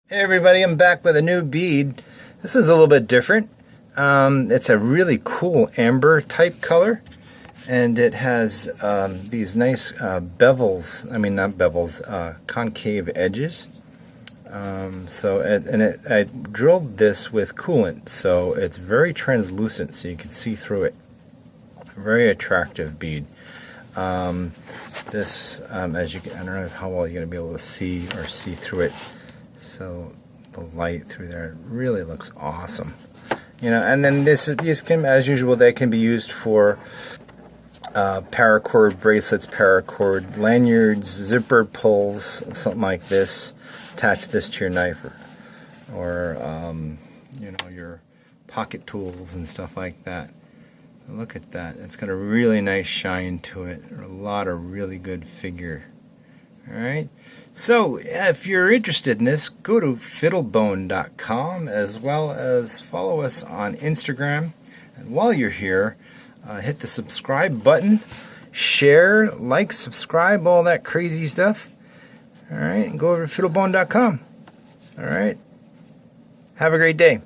Hey everybody, I'm back with a new bead. This is a little bit different. It's a really cool amber type color, and it has these nice bevels, I mean not bevels, concave edges. I drilled this with coolant, so it's very translucent, so you can see through it. Very attractive bead. As you can, I don't know how well you're going to be able to see through it. So the light through there really looks awesome, you know. And then these can, as usual, they can be used for paracord bracelets, paracord lanyards, zipper pulls, something like this. Attach this to your knife, or you know, your pocket tools and stuff like that. Look at that; it's got a really nice shine to it. A lot of really good figure. All right. So, if you're interested in this, go to fiddlebone.com, as well as follow us on Instagram. And while you're here, hit the subscribe button, share, like, subscribe, all that crazy stuff. All right, and go over to fiddlebone.com. All right. Have a great day.